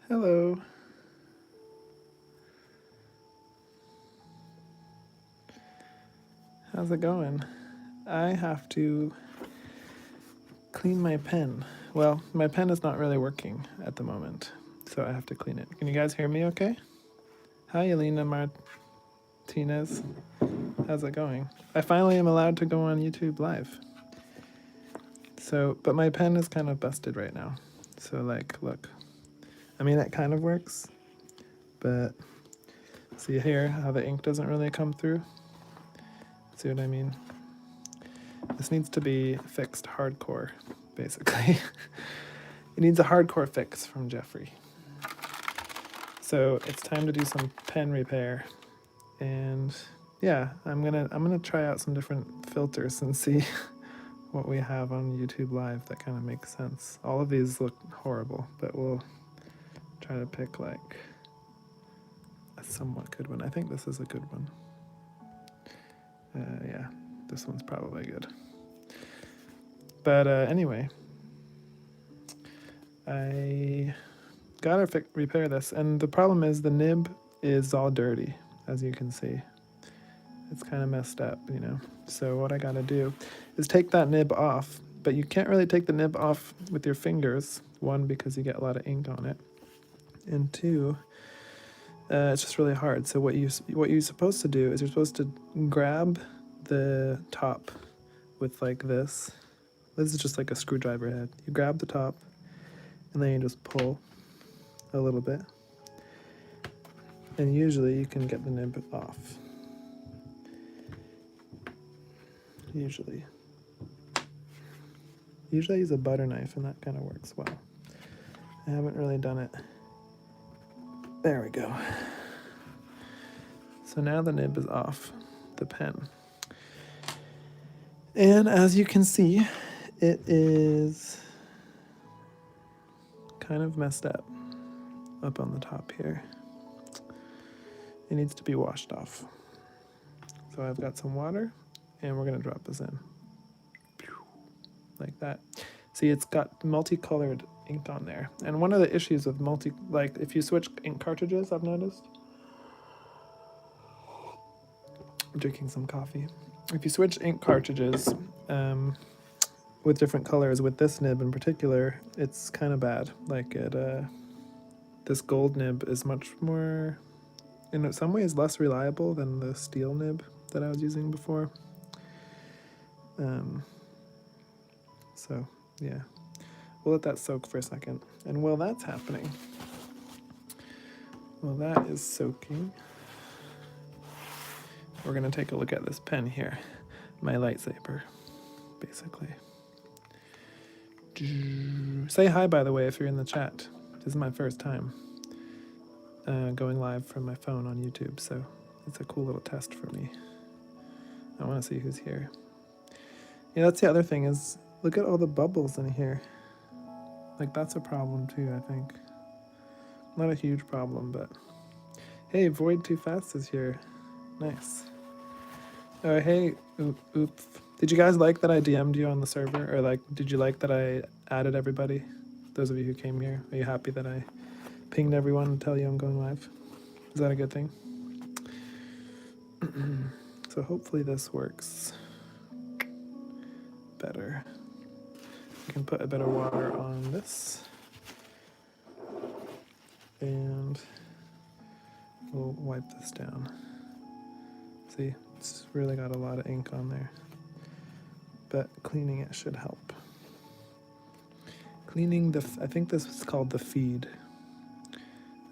Hello. How's it going? I have to clean my pen. Well, my pen is not really working at the moment, so I have to clean it. Can you guys hear me okay? Hi, Elena Martinez. How's it going? I finally am allowed to go on YouTube Live. So, but my pen is kind of busted right now. So, like, look. I mean, it kind of works, but see here how the ink doesn't really come through? See what I mean? This needs to be fixed hardcore, basically. It needs a hardcore fix from Jeffrey. So it's time to do some pen repair. And yeah, I'm gonna try out some different filters and see what we have on YouTube Live that kind of makes sense. All of these look horrible, but we'll try to pick like a somewhat good one. I think this is a good one. Yeah, this one's probably good. But anyway, I gotta repair this, and the problem is the nib is all dirty, as you can see. It's kind of messed up, you know. So what I gotta do is take that nib off, but you can't really take the nib off with your fingers. One, because you get a lot of ink on it, and two, it's just really hard. So what you're supposed to do is you're supposed to grab the top with like this. This is just like a screwdriver head. You grab the top, and then you just pull a little bit, and usually you can get the nib off. Usually I use a butter knife, and that kind of works well. I haven't really done it. There we go. So now the nib is off the pen, and as you can see, it is kind of messed up on the top here. It needs to be washed off. So I've got some water, and we're gonna drop this in. Like that. See, it's got multicolored ink on there. And one of the issues of like if you switch ink cartridges, I've noticed. I'm drinking some coffee. If you switch ink cartridges with different colors, with this nib in particular, it's kind of bad. Like this gold nib is much more, in some ways, less reliable than the steel nib that I was using before. So yeah, we'll let that soak for a second. And while that's happening, while that is soaking, we're gonna take a look at this pen here, my lightsaber, basically. Say hi, by the way, if you're in the chat. This is my first time going live from my phone on YouTube, so it's a cool little test for me. I want to see who's here. Yeah, that's the other thing is, look at all the bubbles in here. Like, that's a problem too, I think. Not a huge problem, but... Hey, Void Too Fast is here. Nice. Oh, hey, oops. Did you guys like that I DM'd you on the server? Or, like, did you like that I added everybody? Those of you who came here, are you happy that I pinged everyone to tell you I'm going live? Is that a good thing? So hopefully this works better. You can put a bit of water on this, and we'll wipe this down. See, it's really got a lot of ink on there, but cleaning it should help. Cleaning I think this is called the feed,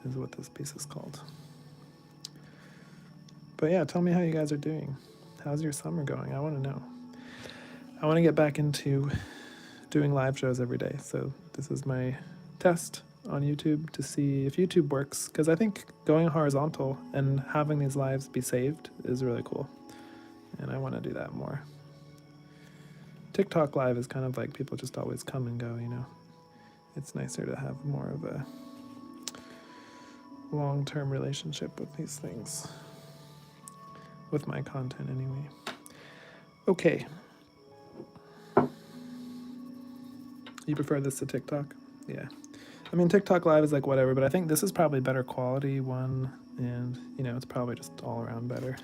is what this piece is called. But yeah, tell me how you guys are doing. How's your summer going? I want to know. I want to get back into doing live shows every day. So this is my test on YouTube to see if YouTube works, because I think going horizontal and having these lives be saved is really cool, and I want to do that more. TikTok live is kind of like people just always come and go, you know. It's nicer to have more of a long-term relationship with these things, with my content anyway. Okay. You prefer this to TikTok? Yeah. I mean, TikTok Live is like whatever, but I think this is probably better quality one, and you know, it's probably just all around better.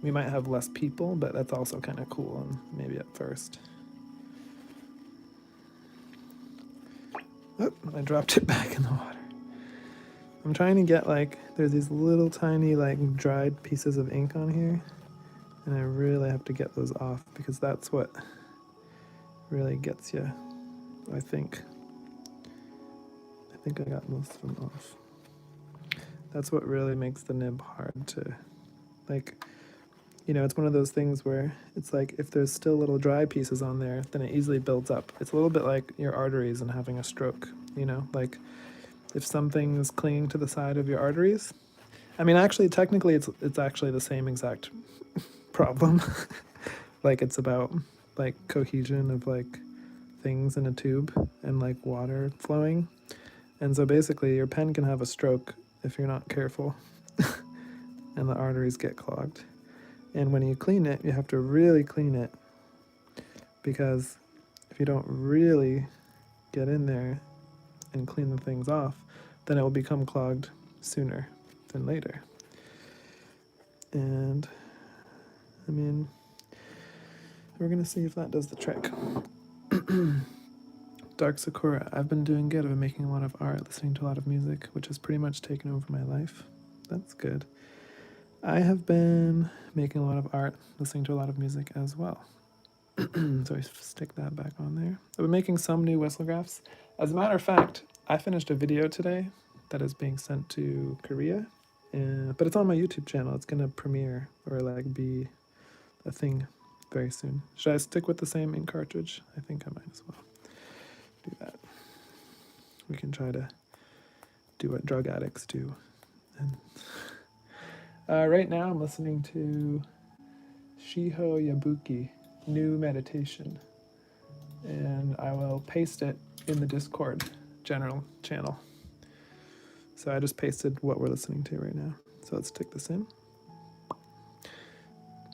We might have less people, but that's also kind of cool, and maybe at first. Oh, I dropped it back in the water. I'm trying to get like, there's these little tiny like dried pieces of ink on here, and I really have to get those off because that's what really gets you, I think. I think I got most of them off. That's what really makes the nib hard to, like, you know, it's one of those things where it's like if there's still little dry pieces on there, then it easily builds up. It's a little bit like your arteries and having a stroke, you know, like if something's clinging to the side of your arteries. I mean, actually, technically, it's actually the same exact problem. Like it's about like cohesion of like things in a tube and like water flowing. And so basically, your pen can have a stroke if you're not careful, and the arteries get clogged. And when you clean it, you have to really clean it, because if you don't really get in there and clean the things off, then it will become clogged sooner than later. And I mean, we're gonna see if that does the trick. Dark Sakura, I've been doing good. I've been making a lot of art, listening to a lot of music, which has pretty much taken over my life. That's good. I have been making a lot of art, listening to a lot of music as well. So I stick that back on there. I've been making some new whistlegraphs. As a matter of fact, I finished a video today that is being sent to Korea, but it's on my YouTube channel. It's gonna premiere or like be a thing very soon. Should I stick with the same ink cartridge? I think I might as well do that. We can try to do what drug addicts do. And right now I'm listening to Shiho Yabuki, New Meditation, and I will paste it in the Discord general channel. So I just pasted what we're listening to right now. So let's stick this in.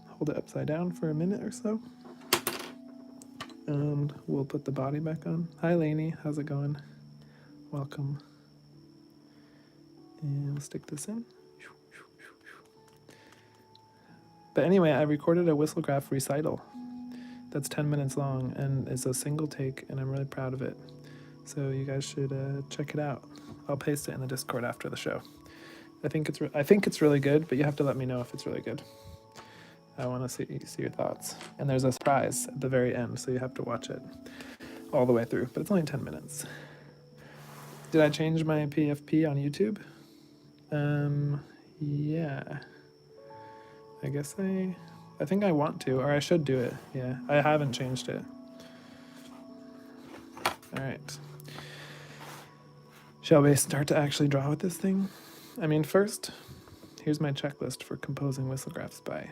Hold it upside down for a minute or so. And we'll put the body back on. Hi Lainey, how's it going? Welcome. And we'll stick this in. But anyway, I recorded a whistlegraph recital that's 10 minutes long, and it's a single take, and I'm really proud of it. So you guys should check it out. I'll paste it in the Discord after the show. I think it's really good, but you have to let me know if it's really good. I want to see your thoughts. And there's a surprise at the very end, so you have to watch it all the way through. But it's only 10 minutes. Did I change my PFP on YouTube? Yeah. I guess I think I want to, or I should do it. Yeah, I haven't changed it. All right. Shall we start to actually draw with this thing? I mean, first, here's my checklist for composing whistlegraphs by.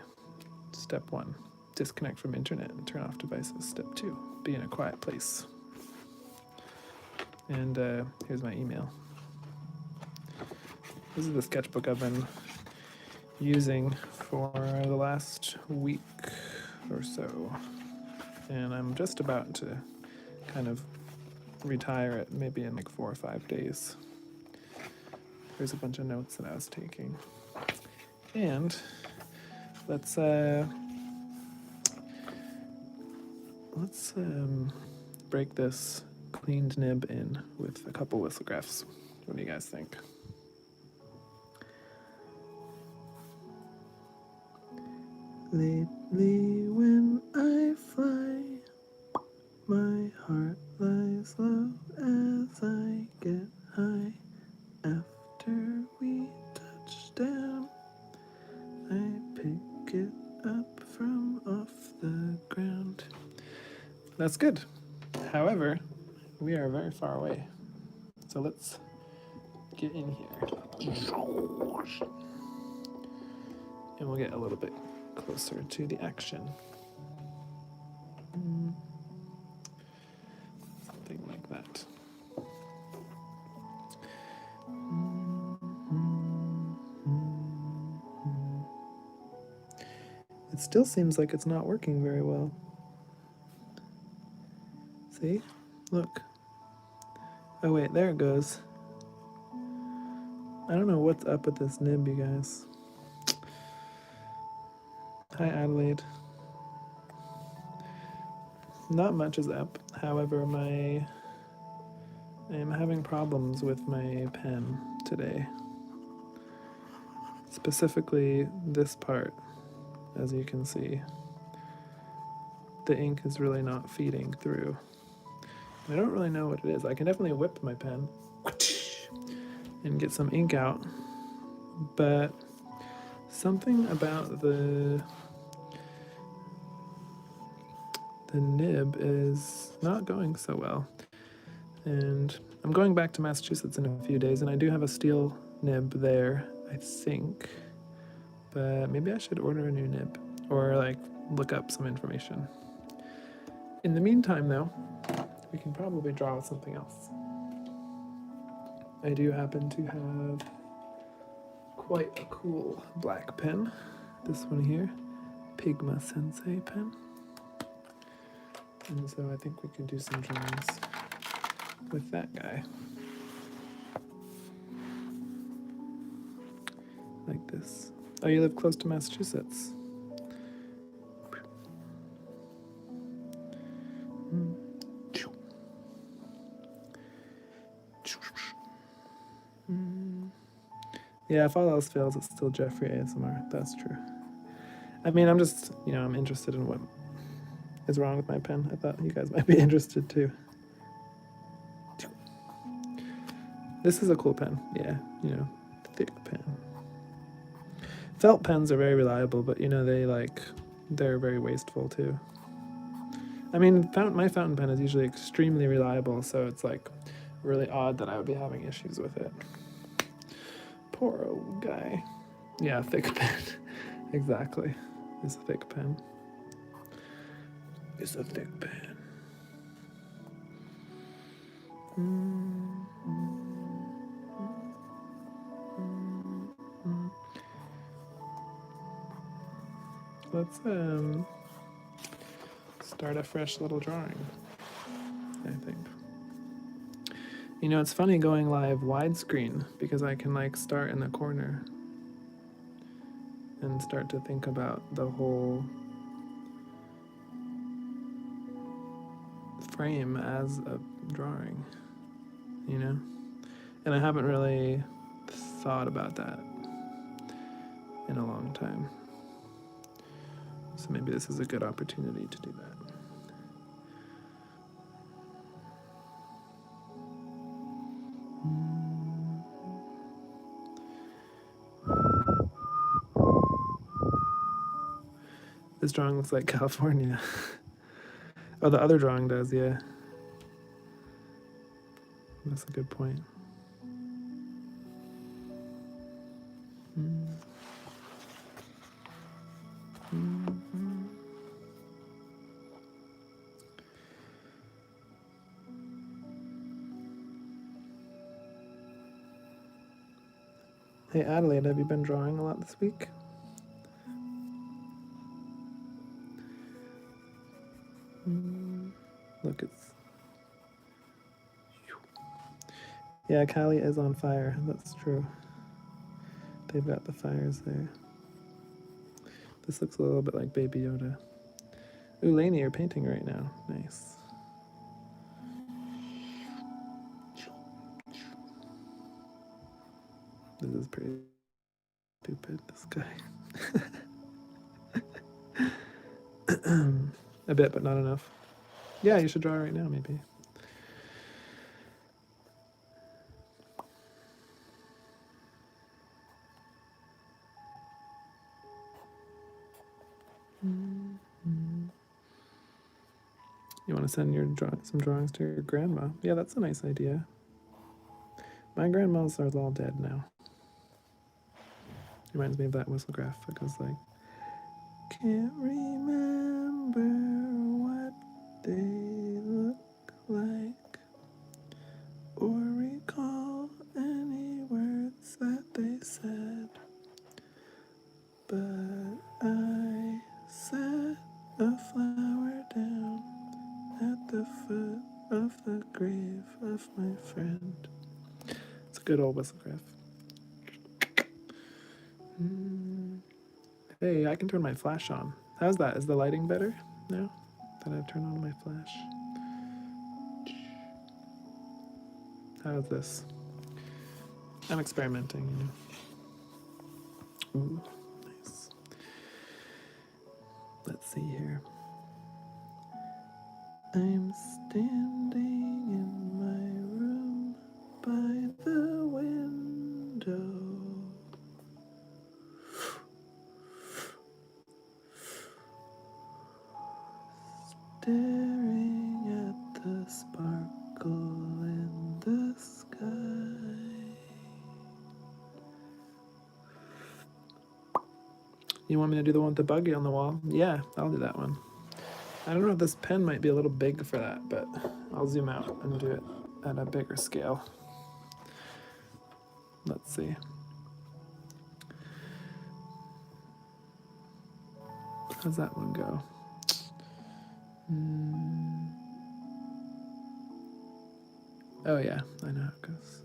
Step 1, disconnect from internet and turn off devices. Step 2, be in a quiet place. And here's my email. This is the sketchbook I've been using for the last week or so. And I'm just about to kind of retire it, maybe in like 4 or 5 days. Here's a bunch of notes that I was taking. And let's break this cleaned nib in with a couple whistlegraphs. What do you guys think? Lately when I fly, my heart lies low as I get high. After we touch down, I pick it up from off the ground. That's good. However, we are very far away. So let's get in here. And we'll get a little bit closer to the action. Something like that. It still seems like it's not working very well. See? Look. Oh wait, there it goes. I don't know what's up with this nib, you guys. Hi, Adelaide. Not much is up. However, I am having problems with my pen today. Specifically this part, as you can see. The ink is really not feeding through. I don't really know what it is. I can definitely whip my pen and get some ink out, but something about the nib is not going so well. And I'm going back to Massachusetts in a few days, and I do have a steel nib there, I think. But maybe I should order a new nib or like look up some information. In the meantime, though, we can probably draw with something else. I do happen to have quite a cool black pen. This one here, Pigma Sensei pen. And so I think we can do some drawings with that guy. Like this. Oh, you live close to Massachusetts. Yeah, if all else fails, it's still Jeffrey ASMR. That's true. I mean, I'm just, I'm interested in what is wrong with my pen. I thought you guys might be interested too. This is a cool pen. Yeah, thick pen. Felt pens are very reliable, but they're very wasteful too. I mean, my fountain pen is usually extremely reliable, so it's like really odd that I would be having issues with it. Poor old guy. Yeah, thick pen. Exactly. It's a thick pen. It's a thick pen. Let's start a fresh little drawing, I think. It's funny going live widescreen because I can start in the corner and start to think about the whole frame as a drawing, And I haven't really thought about that in a long time. So maybe this is a good opportunity to do that. This drawing looks like California. Oh, the other drawing does, yeah. That's a good point. Hey Adelaide, have you been drawing a lot this week? Look, yeah, Cali is on fire. That's true. They've got the fires there. This looks a little bit like Baby Yoda. Ooh, Lainey, you're painting right now. Nice. This is pretty stupid, this guy. A bit, but not enough. Yeah, you should draw right now, maybe. You want to send some drawings to your grandma? Yeah, that's a nice idea. My grandmas are all dead now. Reminds me of that whistlegraph. It goes like, can't remember what they look like or recall any words that they said, but I set a flower down at the foot of the grave of my friend. It's a good old whistlegraph. Hey, I can turn my flash on. How's that? Is the lighting better now that I've turned on my flash? How's this? I'm experimenting, you know. Ooh, nice. Let's see here. I'm standing in my room by the window. Staring at the sparkle in the sky. You want me to do the one with the buggy on the wall? Yeah, I'll do that one. I don't know if this pen might be a little big for that, but I'll zoom out and do it at a bigger scale. Let's see. How's that one go? Oh yeah, I know how it goes.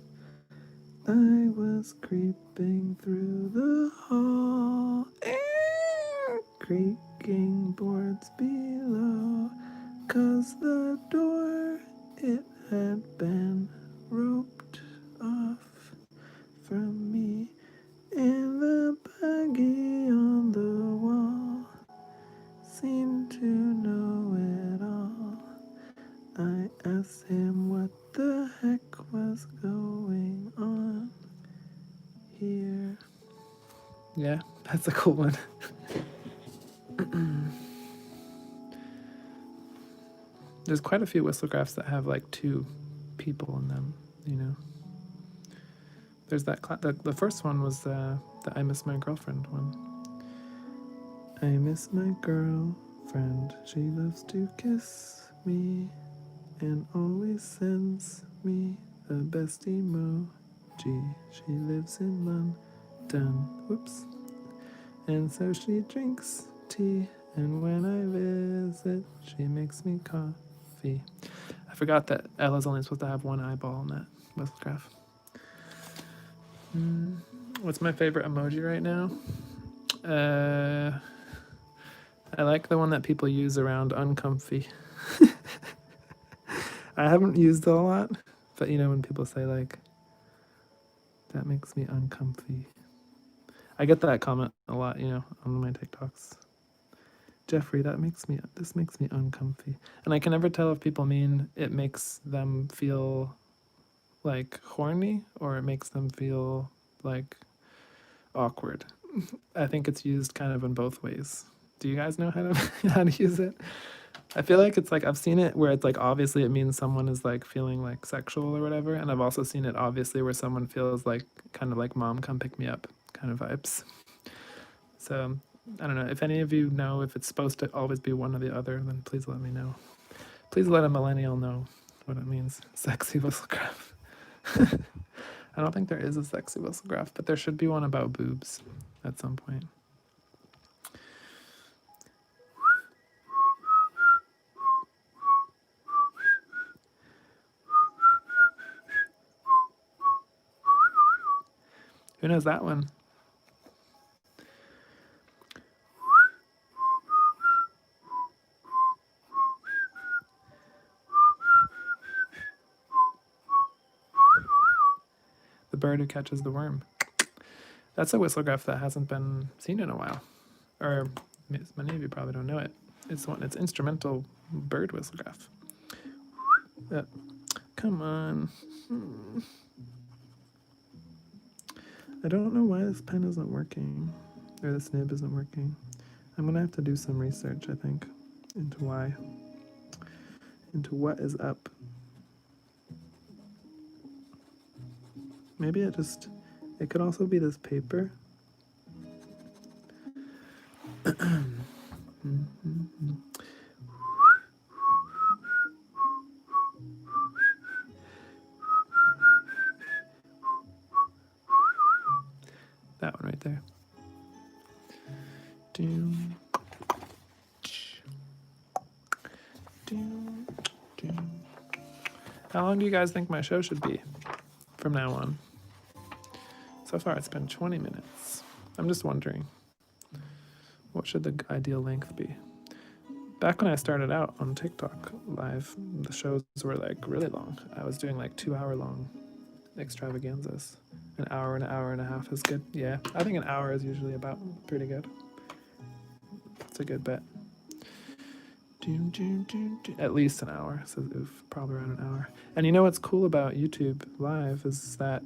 I was creeping through the hall, creaking boards below, 'cause the door, it had been roped off from me, and the buggy on the wall seemed to know it all. I asked him what the heck was going on here. Yeah, that's a cool one. There's quite a few whistlegraphs that have like two people in them, you know. There's that, the first one was the I Miss My Girlfriend one. I miss my girlfriend, she loves to kiss me and always sends me the best emoji. She lives in London, whoops. And so she drinks tea, and when I visit, she makes me coffee. I forgot that Ella's only supposed to have one eyeball in that whistlegraph. What's my favorite emoji right now? I like the one that people use around uncomfy. I haven't used it a lot, but you know when people say like, that makes me uncomfy. I get that comment a lot, you know, on my TikToks. Jeffrey, this makes me uncomfy. And I can never tell if people mean it makes them feel like horny or it makes them feel like awkward. I think it's used kind of in both ways. Do you guys know how to how to use it? I feel like it's like I've seen it where it's like obviously it means someone is like feeling like sexual or whatever, and I've also seen it obviously where someone feels like kind of like mom come pick me up kind of vibes. So I don't know if any of you know if it's supposed to always be one or the other, then please let me know. Please let a millennial know what it means. Sexy whistlegraph. I don't think there is a sexy whistlegraph, but there should be one about boobs at some point. Who knows that one? The bird who catches the worm. That's a whistlegraph that hasn't been seen in a while. Or many of you probably don't know it. It's instrumental bird whistlegraph. Come on. I don't know why this pen isn't working. Or this nib isn't working. I'm gonna have to do some research, I think, into why. Into what is up. Maybe it could also be this paper. That one right there. How long do you guys think my show should be from now on? So far, it's been 20 minutes. I'm just wondering, what should the ideal length be? Back when I started out on TikTok live, the shows were like really long. I was doing like 2-hour long extravaganzas. An hour and a half is good. Yeah, I think an hour is usually about pretty good. That's a good bet. At least an hour, so probably around an hour. And you know what's cool about YouTube Live is that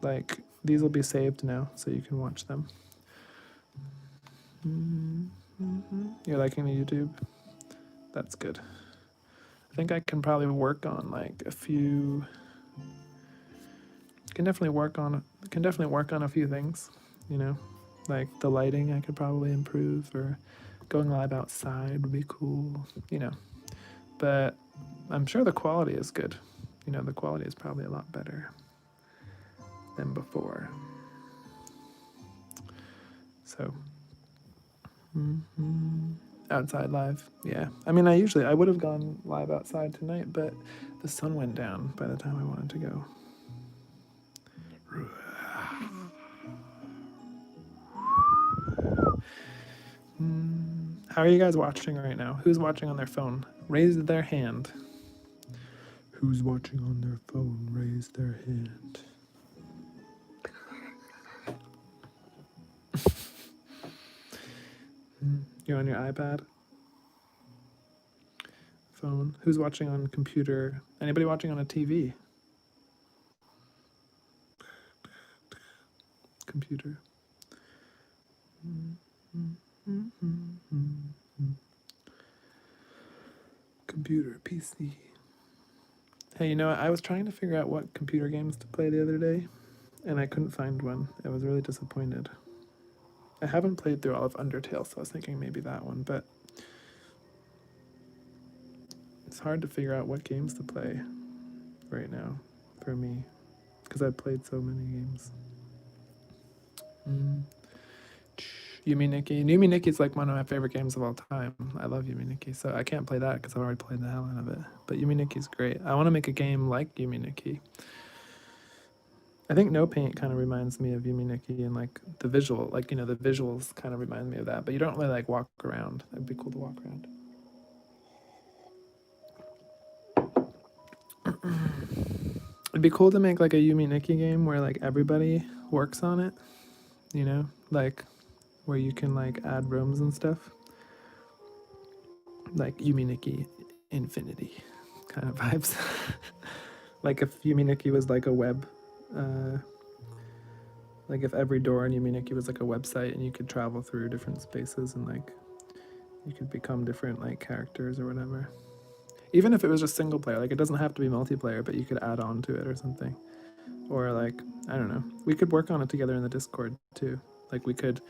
like these will be saved now, so you can watch them. You're liking the YouTube? That's good. I think I can probably work on like a few. Can definitely work on a few things, you know, like the lighting I could probably improve, or going live outside would be cool, you know. But I'm sure the quality is good. You know, the quality is probably a lot better than before. So, outside live, yeah. I mean, I would have gone live outside tonight, but the sun went down by the time I wanted to go. How are you guys watching right now? Who's watching on their phone? Raise their hand. Who's watching on their phone? Raise their hand. You're on your iPad? Phone? Who's watching on computer? Anybody watching on a TV? Computer. Computer, PC. Hey, you know what? I was trying to figure out what computer games to play the other day, and I couldn't find one. I was really disappointed. I haven't played through all of Undertale, so I was thinking maybe that one, but it's hard to figure out what games to play right now for me, because I've played so many games. Yumi Nikki. Yumi Nikki is like one of my favorite games of all time. I love Yumi Nikki, so I can't play that because I've already played the hell out of it. But Yumi Nikki is great. I want to make a game like Yumi Nikki. I think No Paint kind of reminds me of Yumi Nikki, and like the visual, like, you know, the visuals kind of remind me of that. But you don't really like walk around. It'd be cool to walk around. It'd be cool to make like a Yumi Nikki game where like everybody works on it, you know, like where you can like add rooms and stuff, like Yumi Nikki Infinity kind of vibes. Like if Yumi Nikki was like a web, like if every door in Yumi Nikki was like a website, and you could travel through different spaces, and like you could become different like characters or whatever. Even if it was just single player, like it doesn't have to be multiplayer, but you could add on to it or something. Or like, I don't know, we could work on it together in the Discord too. Like we could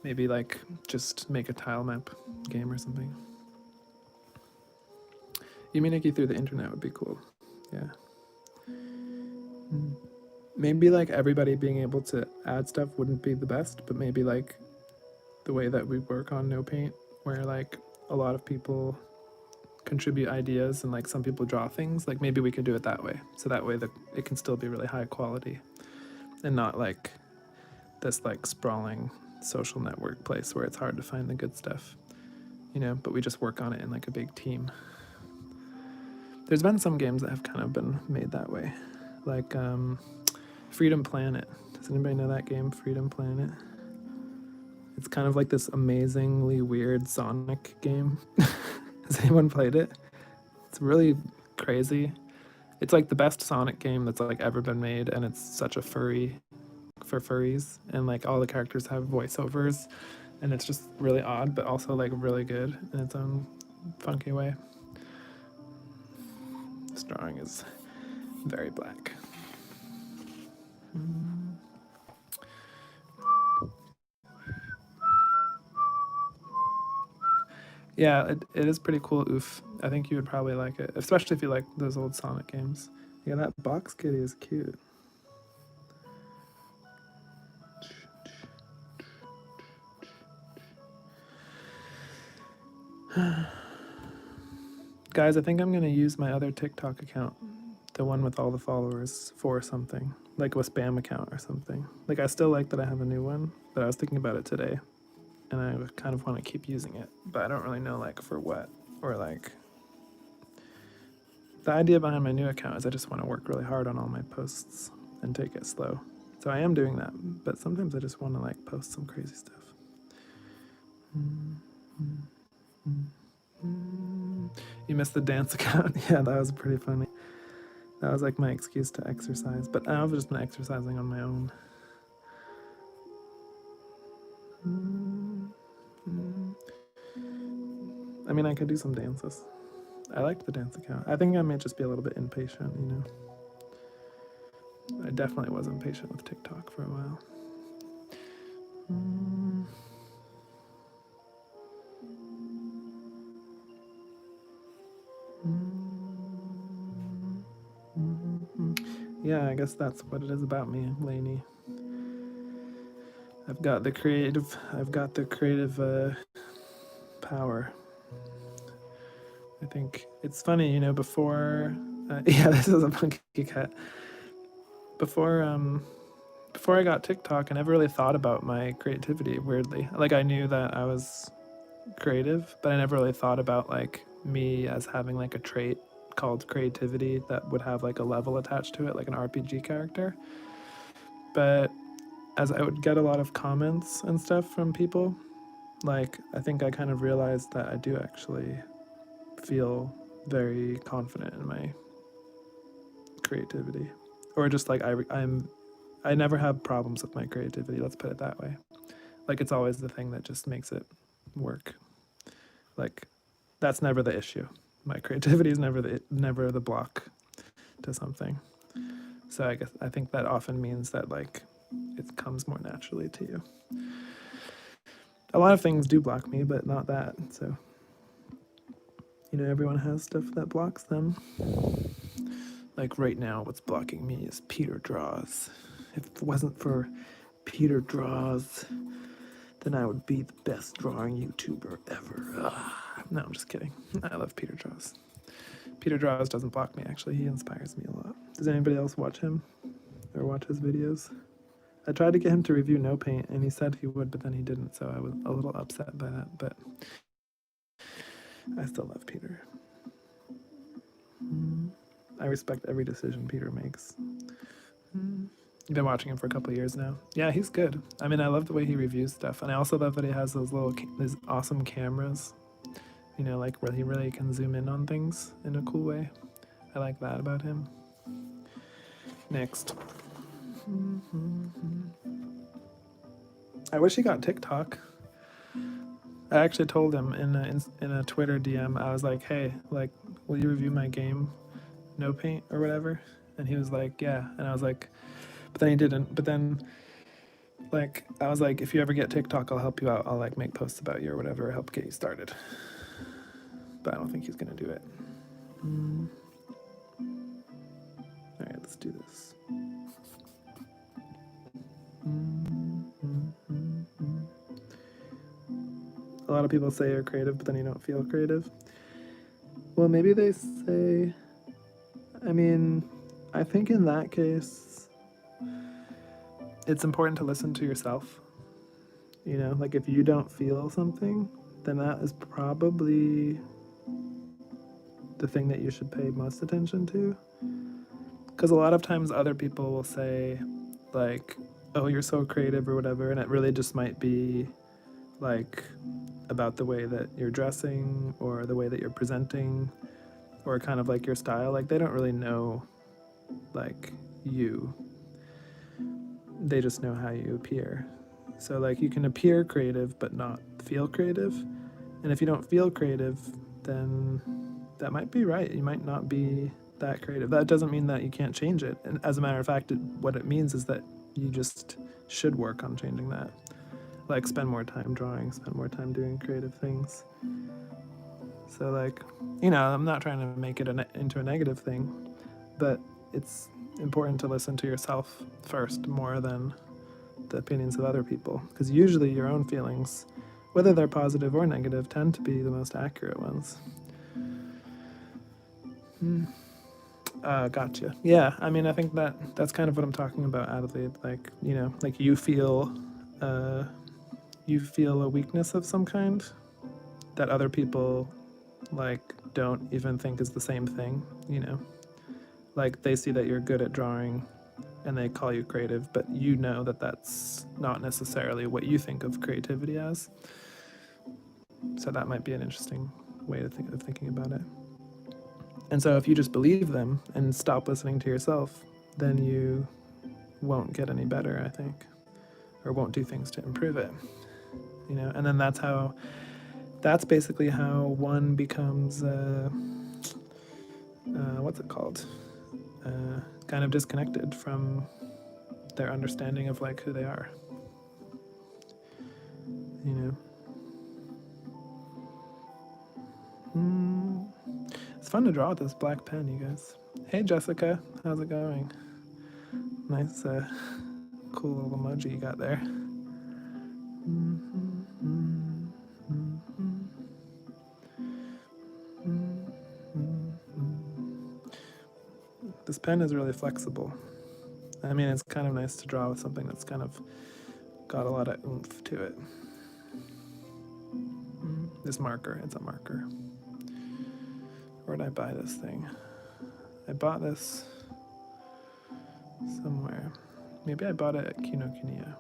maybe like just make a tile map game or something. Yumi Nikki through the internet would be cool. Yeah. Maybe like everybody being able to add stuff wouldn't be the best, but maybe like the way that we work on No Paint, where like a lot of people contribute ideas and like some people draw things, like maybe we could do it that way, so that way that it can still be really high quality and not like this like sprawling social network place where it's hard to find the good stuff, you know, but we just work on it in like a big team. There's been some games that have kind of been made that way, like Freedom Planet. Does anybody know that game, Freedom Planet? It's kind of like this amazingly weird Sonic game. Has anyone played it? It's really crazy. It's like the best Sonic game that's like ever been made, and it's such a furry for furries, and like all the characters have voiceovers, and it's just really odd, but also like really good in its own funky way. This drawing is very black. Yeah, it is pretty cool. Oof. I think you would probably like it, especially if you like those old Sonic games. Yeah, that box kitty is cute. Guys, I think I'm going to use my other TikTok account, the one with all the followers, for something, like a spam account or something. Like, I still like that I have a new one, but I was thinking about it today, and I kind of want to keep using it, but I don't really know, like, for what, or, like, the idea behind my new account is I just want to work really hard on all my posts and take it slow. So I am doing that, but sometimes I just want to, like, post some crazy stuff. You missed the dance account? Yeah, that was pretty funny. That was like my excuse to exercise, but I've just been exercising on my own. I mean, I could do some dances. I like the dance account. I think I might just be a little bit impatient, you know. I definitely was impatient with TikTok for a while. Yeah, I guess that's what it is about me, Lainey. I've got the creative power. I think it's funny, you know, before, yeah, this is a monkey cat. Before I got TikTok, I never really thought about my creativity, weirdly. Like, I knew that I was creative, but I never really thought about, like, me as having, like, a trait called creativity that would have, like, a level attached to it, like an RPG character. But as I would get a lot of comments and stuff from people, like, I think I kind of realized that I do actually feel very confident in my creativity, or just like I never have problems with my creativity, let's put it that way. Like, it's always the thing that just makes it work. Like, that's never the issue. My creativity is never the block to something. So I think that often means that, like, it comes more naturally to you. A lot of things do block me, but not that. So, you know, everyone has stuff that blocks them. Like, right now, what's blocking me is Peter Draws. If it wasn't for Peter Draws, then I would be the best drawing YouTuber ever. No, I'm just kidding. I love Peter Draws. Peter Draws doesn't block me, actually. He inspires me a lot. Does anybody else watch him or watch his videos? I tried to get him to review No Paint, and he said he would, but then he didn't, so I was a little upset by that, but I still love Peter. I respect every decision Peter makes. You've been watching him for a couple of years now. Yeah, he's good. I mean, I love the way he reviews stuff, and I also love that he has those awesome cameras, you know, like, where he really can zoom in on things in a cool way. I like that about him. Next. I wish he got TikTok. I actually told him in a Twitter DM, I was like, hey, like, will you review my game, No Paint or whatever? And he was like, yeah. And I was like, but then he didn't. But then, like, I was like, if you ever get TikTok, I'll help you out. I'll, like, make posts about you or whatever, help get you started. But I don't think he's gonna do it. All right, let's do this. A lot of people say you're creative, but then you don't feel creative. Well, maybe they say, I mean, I think in that case, it's important to listen to yourself. You know, like, if you don't feel something, then that is probably the thing that you should pay most attention to. Because a lot of times other people will say, like, oh, you're so creative or whatever, and it really just might be, like, about the way that you're dressing or the way that you're presenting or kind of like your style. Like, they don't really know, like, you. They just know how you appear. So, like, you can appear creative but not feel creative. And if you don't feel creative, then that might be right. You might not be that creative. That doesn't mean that you can't change it. And as a matter of fact, what it means is that you just should work on changing that. Like, spend more time drawing, spend more time doing creative things. So, like, you know, I'm not trying to make it into a negative thing, but it's important to listen to yourself first more than the opinions of other people. Because usually your own feelings, whether they're positive or negative, tend to be the most accurate ones. Gotcha. Yeah, I mean, I think that's kind of what I'm talking about, Adelaide. Like, like uh, you feel a weakness of some kind that other people like don't even think is the same thing. Like they see that you're good at drawing, and they call you creative, but you know that that's not necessarily what you think of creativity as. So that might be an interesting way to think of thinking about it. And so if you just believe them and stop listening to yourself, then you won't get any better, I think, or won't do things to improve it. And then that's basically how one becomes what's it called? Kind of disconnected from their understanding of like who they are. You know. It's fun to draw with this black pen, you guys. Hey Jessica, how's it going? Nice, cool little emoji you got there. This pen is really flexible. I mean, it's kind of nice to draw with something that's kind of got a lot of oomph to it. This marker, it's a marker. Where did I buy this thing? I bought this somewhere. Maybe I bought it at Kinokuniya.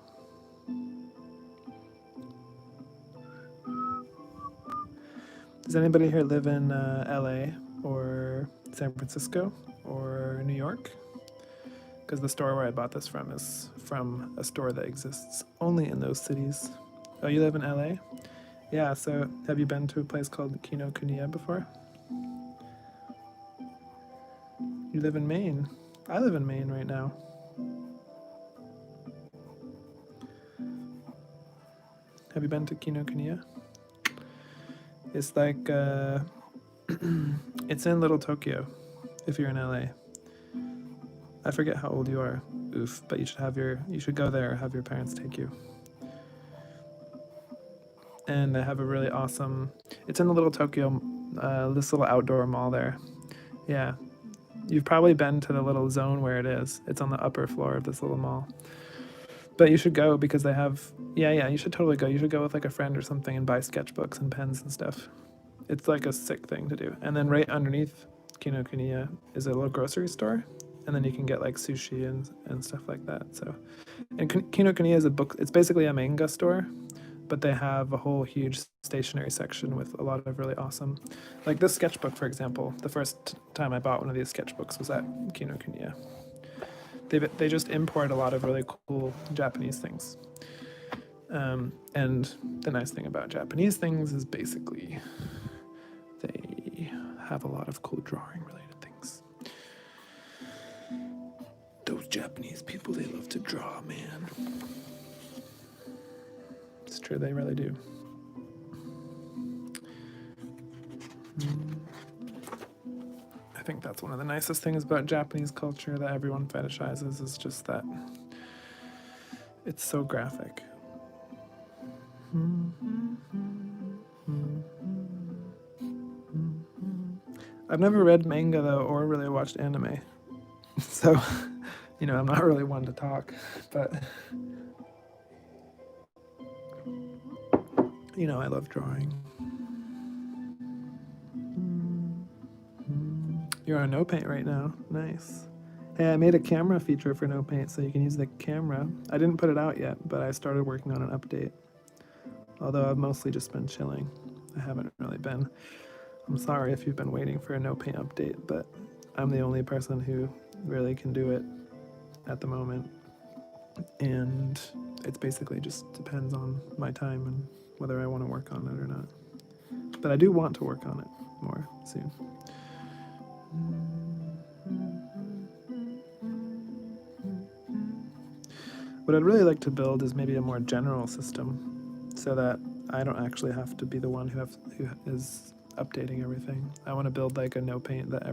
Does anybody here live in LA or San Francisco or New York? Because the store where I bought this from is from a store that exists only in those cities. Oh, you live in LA? Yeah, so have you been to a place called Kinokuniya before? You live in Maine. I live in Maine right now. Have you been to Kinokuniya? It's like, it's in Little Tokyo, if you're in LA. I forget how old you are, oof, but you should go there or have your parents take you. And they have a really awesome, it's in the Little Tokyo, this little outdoor mall there. Yeah, you've probably been to the little zone where it is. It's on the upper floor of this little mall. But you should go because they have, yeah, you should totally go. You should go with like a friend or something and buy sketchbooks and pens and stuff. It's like a sick thing to do. And then right underneath Kinokuniya is a little grocery store, and then you can get like sushi and stuff like that. So, and Kinokuniya is a book. It's basically a manga store, but they have a whole huge stationery section with a lot of really awesome, like this sketchbook, for example. The first time I bought one of these sketchbooks was at Kinokuniya. They just import a lot of really cool Japanese things. And the nice thing about Japanese things is basically they have a lot of cool drawing related things. Those Japanese people, they love to draw, man. It's true, they really do. I think that's one of the nicest things about Japanese culture that everyone fetishizes, is just that it's so graphic. I've never read manga though, or really watched anime. So, I'm not really one to talk, but I love drawing. You're on No Paint right now. Nice. Hey, I made a camera feature for No Paint, so you can use the camera. I didn't put it out yet, but I started working on an update. Although I've mostly just been chilling. I haven't really been. I'm sorry if you've been waiting for a No Paint update, but I'm the only person who really can do it at the moment. And it's basically just depends on my time and whether I want to work on it or not. But I do want to work on it more soon. What I'd really like to build is maybe a more general system so that I don't actually have to be the one who is updating everything. I want to build like a No Paint that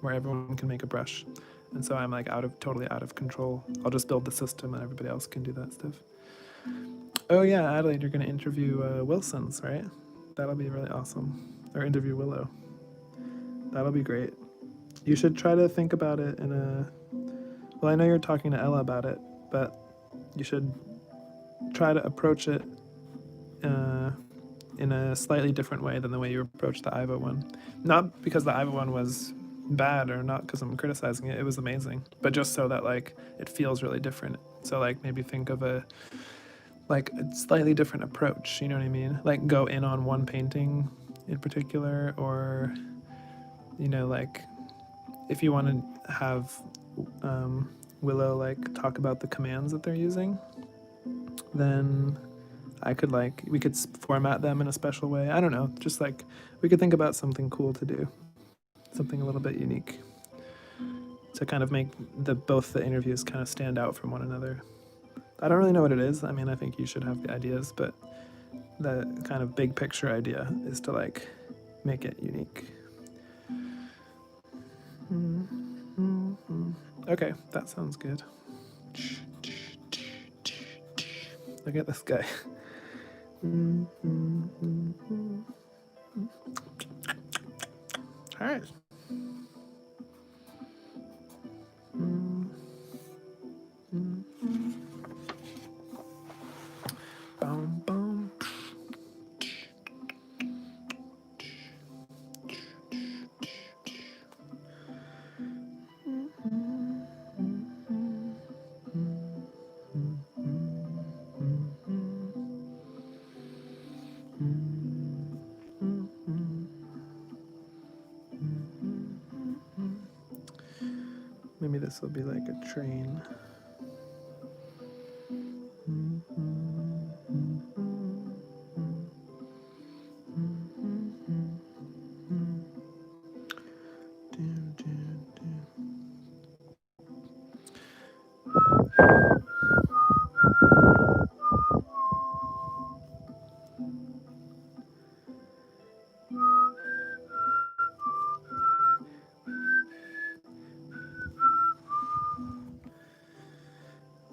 where everyone can make a brush. And so I'm like totally out of control. I'll just build the system and everybody else can do that stuff. Oh yeah, Adelaide, you're going to interview Wilson's, right? That'll be really awesome. Or interview Willow. That'll be great. You should try to think about it in a. Well, I know you're talking to Ella about it, but you should try to approach it uh, in a slightly different way than the way you approached the Iva one. Not because the Iva one was bad or not because I'm criticizing it. It was amazing, but just so that like it feels really different. So like maybe think of a slightly different approach. You know what I mean? Like go in on one painting in particular, or like if you want to have Willow like talk about the commands that they're using, then we could format them in a special way. I don't know, just like we could think about something cool to do, something a little bit unique to kind of make both the interviews kind of stand out from one another. I don't really know what it is. I mean, I think you should have the ideas, but the kind of big picture idea is to like make it unique. Okay, that sounds good. Look at this guy. All right. Boom, boom. Maybe this will be like a train.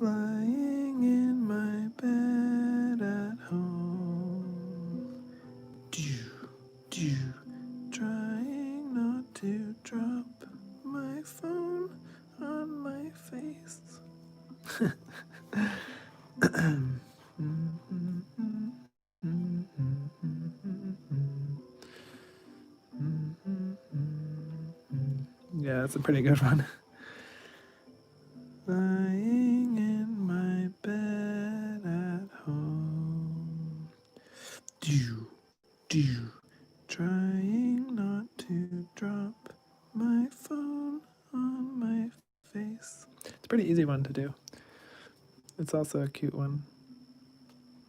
Lying in my bed at home, trying not to drop my phone on my face. Yeah, that's a pretty good one. Lying in my bed at home, trying not to drop my phone on my face. It's a pretty easy one to do. It's also a cute one.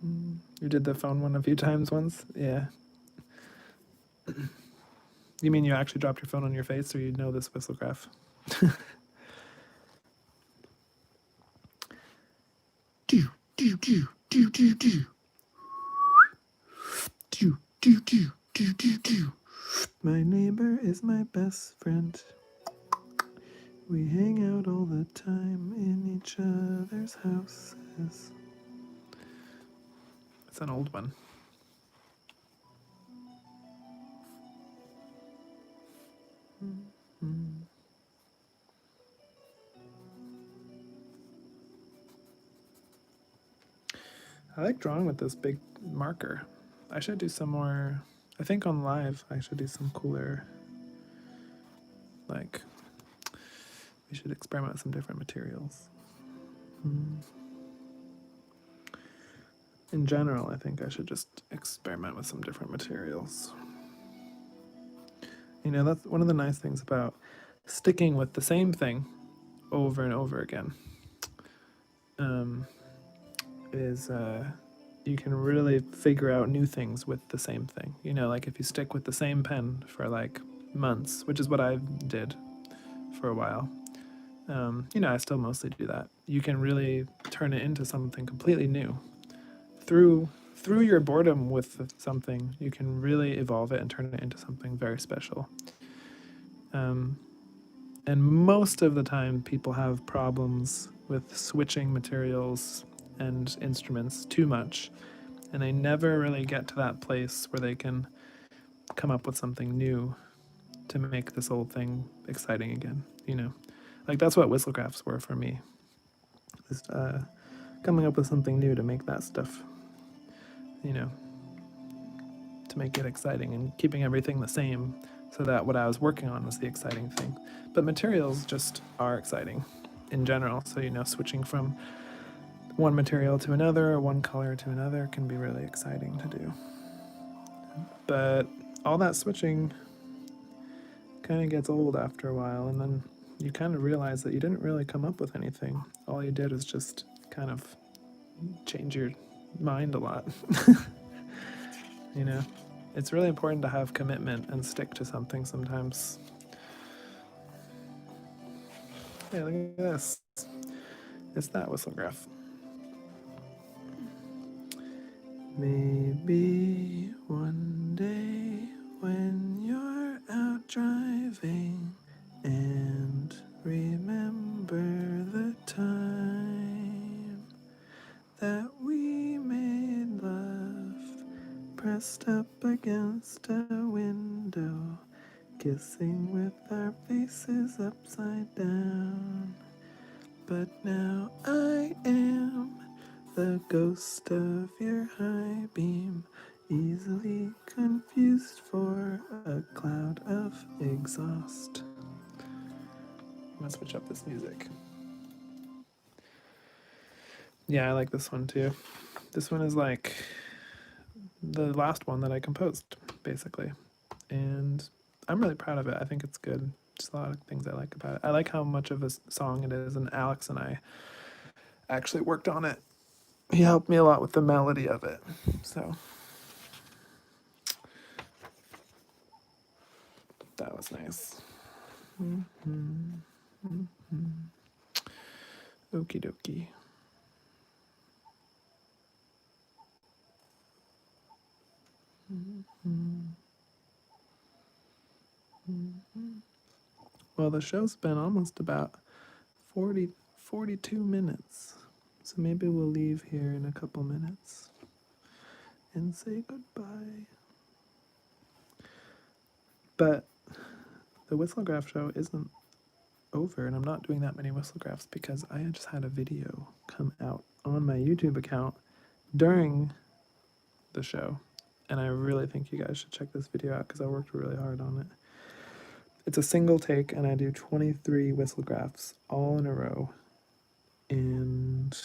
You did the phone one a few times once? Yeah. You mean you actually dropped your phone on your face, or you know this whistlegraph? My neighbor is my best friend. We hang out all the time in each other's houses. It's an old one. I like drawing with this big marker. I should do some more. I think on live I should do some cooler, like we should experiment with some different materials. In general, I think I should just experiment with some different materials. That's one of the nice things about sticking with the same thing over and over again. Is you can really figure out new things with the same thing. Like if you stick with the same pen for like months, which is what I did for a while. I still mostly do that. You can really turn it into something completely new. Through your boredom with something, you can really evolve it and turn it into something very special. And most of the time, people have problems with switching materials and instruments too much, and they never really get to that place where they can come up with something new to make this old thing exciting again, you know? Like, that's what whistlegraphs were for me. Just coming up with something new to make that stuff, you know, to make it exciting and keeping everything the same so that what I was working on was the exciting thing. But materials just are exciting in general. So, you know, switching from one material to another or one color to another can be really exciting to do. But all that switching kind of gets old after a while, and then you kind of realize that you didn't really come up with anything. All you did is just kind of change your mind a lot. You know, it's really important to have commitment and stick to something sometimes. Hey, look at this. It's that whistlegraph. Maybe one day when you're out driving and remember the time that we made love pressed up against a window, kissing with our faces upside down. But now I am the ghost of your high beam, easily confused for a cloud of exhaust. I'm gonna switch up this music. Yeah, I like this one too. This one is like the last one that I composed, basically. And I'm really proud of it. I think it's good. Just a lot of things I like about it. I like how much of a song it is, and Alex and I actually worked on it. He helped me a lot with the melody of it. So that was nice. Okie dokie. Well, the show's been almost about 42 minutes. So maybe we'll leave here in a couple minutes and say goodbye. But the whistlegraph show isn't over, and I'm not doing that many whistlegraphs because I just had a video come out on my YouTube account during the show, and I really think you guys should check this video out because I worked really hard on it. It's a single take, and I do 23 whistlegraphs all in a row, and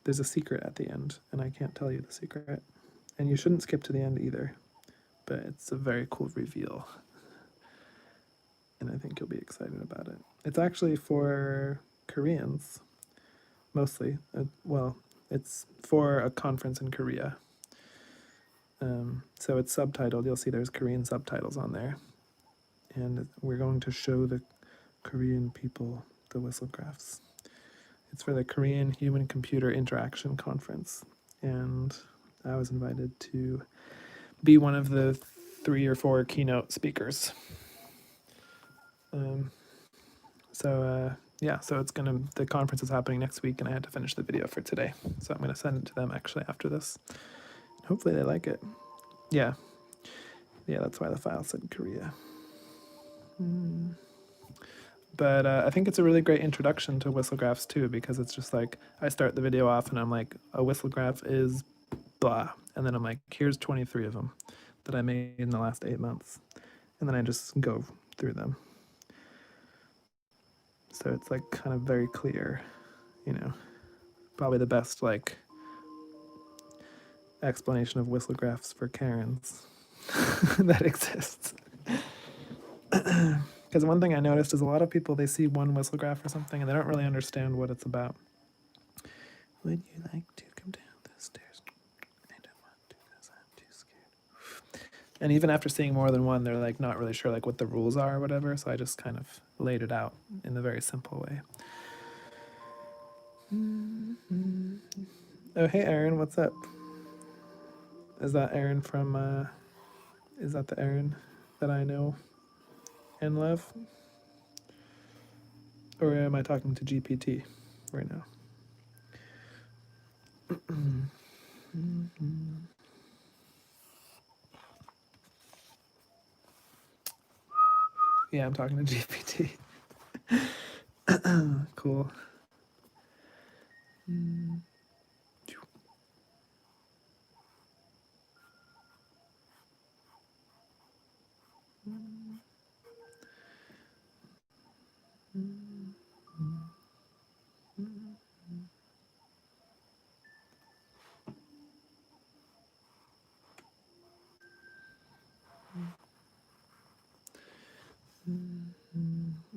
there's a secret at the end, and I can't tell you the secret, and you shouldn't skip to the end either, but it's a very cool reveal, and I think you'll be excited about it. It's actually for Koreans, mostly. Well, it's for a conference in Korea. So it's subtitled. You'll see there's Korean subtitles on there. And we're going to show the Korean people the whistlegraphs. It's for the Korean Human-Computer Interaction Conference. And I was invited to be one of the 3 or 4 keynote speakers. Yeah, so the conference is happening next week, and I had to finish the video for today. So I'm going to send it to them actually after this. Hopefully they like it. Yeah, that's why the file said Korea. But I think it's a really great introduction to whistlegraphs too, because it's just like, I start the video off and I'm like, a whistlegraph is blah. And then I'm like, here's 23 of them that I made in the last 8 months. And then I just go through them. So it's like kind of very clear, you know, probably the best like explanation of whistlegraphs for Karens that exists. Because one thing I noticed is a lot of people, they see one whistlegraph or something and they don't really understand what it's about. Would you like to come down the stairs? I don't want to because I'm too scared. And even after seeing more than one, they're like not really sure like what the rules are or whatever. So I just kind of laid it out in a very simple way. Oh, hey, Aaron, what's up? Is that Aaron from, is that the Aaron that I know and love? Or am I talking to GPT right now? Yeah, I'm talking to GPT. Cool.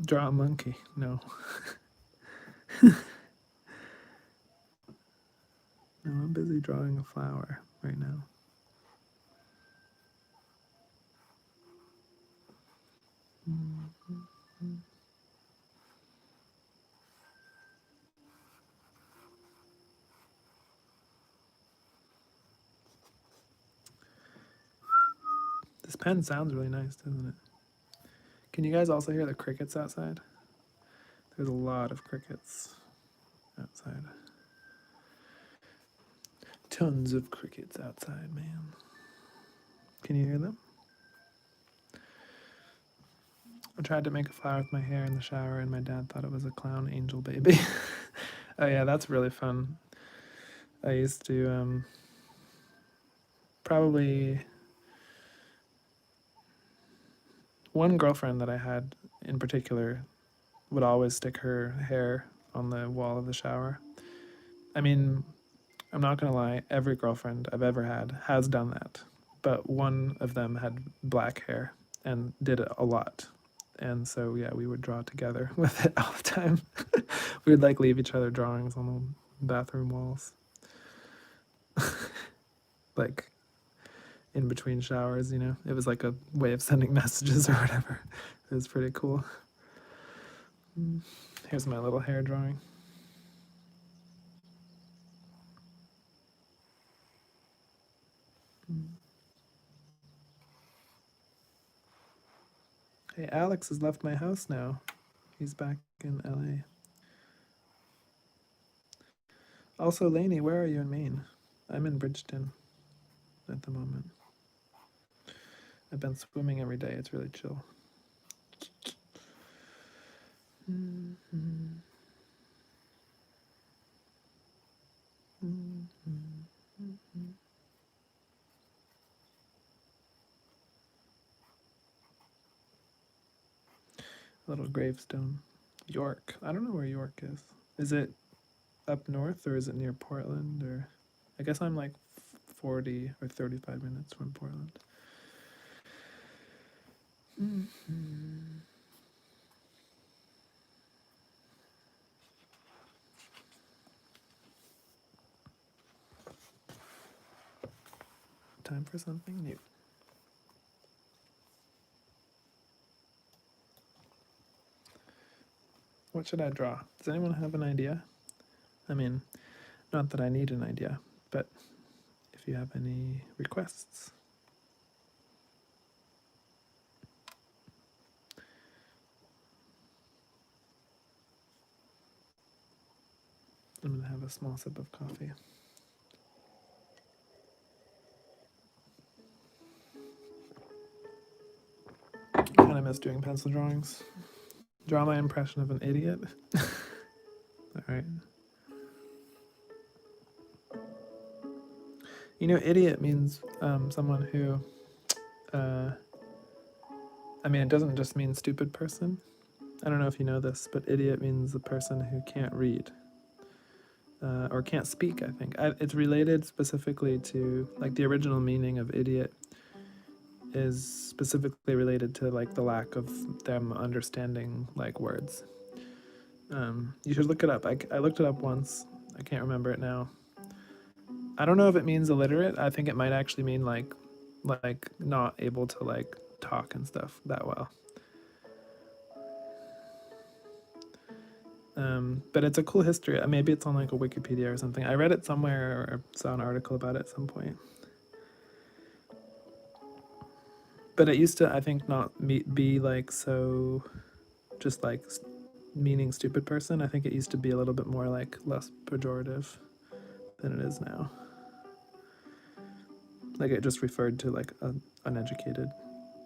Draw a monkey. No. No, I'm busy drawing a flower right now. This pen sounds really nice, doesn't it? Can you guys also hear the crickets outside? There's a lot of crickets outside. Tons of crickets outside, man. Can you hear them? I tried to make a flower with my hair in the shower, and my dad thought it was a clown angel baby. Oh yeah, that's really fun. I used to probably one girlfriend that I had in particular would always stick her hair on the wall of the shower. I mean, I'm not gonna lie, every girlfriend I've ever had has done that, but one of them had black hair and did it a lot. And so yeah, we would draw together with it all the time. We would like leave each other drawings on the bathroom walls, like in between showers, you know. It was like a way of sending messages or whatever. It was pretty cool. Here's my little hair drawing. Hey, Alex has left my house now. He's back in LA. Also, Lainey, where are you in Maine? I'm in Bridgeton at the moment. I've been swimming every day. It's really chill. Little gravestone. York. I don't know where York is. Is it up north or is it near Portland? Or I guess I'm like 40 or 35 minutes from Portland. Time for something new. What should I draw? Does anyone have an idea? I mean, not that I need an idea, but if you have any requests. I'm gonna have a small sip of coffee. I kind of miss doing pencil drawings. Draw my impression of an idiot. All right. You know, idiot means someone who, I mean, it doesn't just mean stupid person. I don't know if you know this, but idiot means the person who can't read or can't speak, I think. It's related specifically to, like, the original meaning of idiot is specifically related to, like, the lack of them understanding, like, words. You should look it up. I looked it up once. I can't remember it now. I don't know if it means illiterate. I think it might actually mean like not able to like talk and stuff that well. But it's a cool history. Maybe it's on like a Wikipedia or something. I read it somewhere or saw an article about it at some point. But it used to, I think, not be like so just like meaning stupid person. I think it used to be a little bit more like less pejorative than it is now. Like it just referred to like an uneducated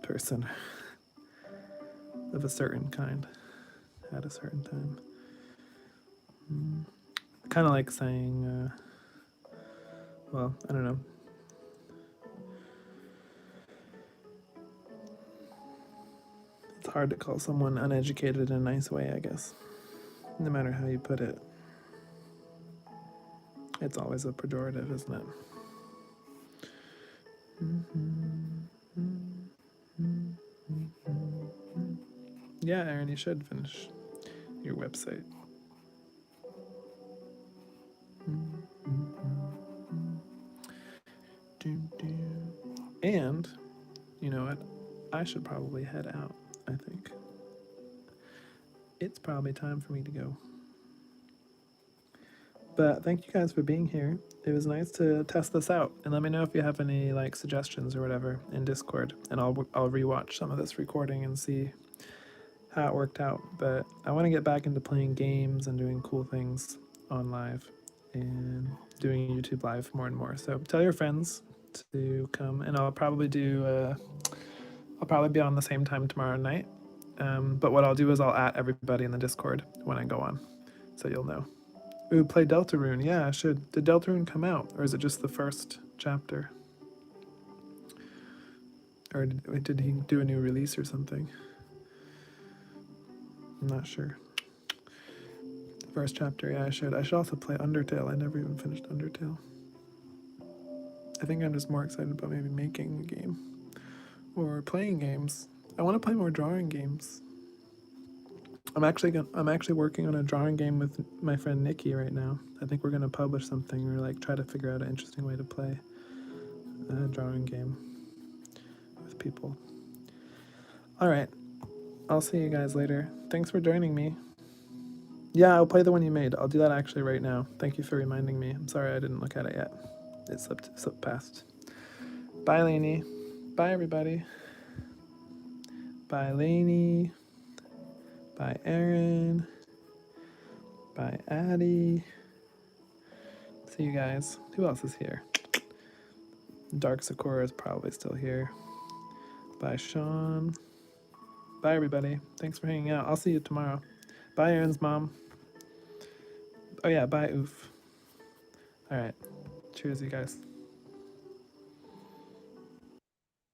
person. of a certain kind at a certain time. Kind of like saying, well, I don't know. It's hard to call someone uneducated in a nice way, I guess. No matter how you put it. It's always a pejorative, isn't it? Yeah, Aaron, you should finish your website. And, you know what? I should probably head out, I think. It's probably time for me to go. But thank you guys for being here. It was nice to test this out, and let me know if you have any like suggestions or whatever in Discord, and I'll rewatch some of this recording and see how it worked out. But I want to get back into playing games and doing cool things on live and doing YouTube live more and more. So tell your friends to come, and I'll probably do. I'll probably be on the same time tomorrow night. But what I'll do is I'll at everybody in the Discord when I go on, so you'll know. Ooh, play Deltarune. Yeah, I should. Did Deltarune come out, or is it just the first chapter? Or did he do a new release or something? I'm not sure. First chapter, yeah, I should. I should also play Undertale. I never even finished Undertale. I think I'm just more excited about maybe making a game or playing games. I want to play more drawing games. I'm actually working on a drawing game with my friend Nikki right now. I think we're gonna publish something or like try to figure out an interesting way to play a drawing game with people. All right, I'll see you guys later. Thanks for joining me. Yeah, I'll play the one you made. I'll do that actually right now. Thank you for reminding me. I'm sorry I didn't look at it yet. It slipped past. Bye, Lainey. Bye, everybody. Bye, Lainey. Bye, Aaron. Bye, Addie. See you guys. Who else is here? Dark Sakura is probably still here. Bye, Sean. Bye, everybody. Thanks for hanging out. I'll see you tomorrow. Bye, Aaron's mom. Oh, yeah, bye, Oof. All right. Cheers, you guys.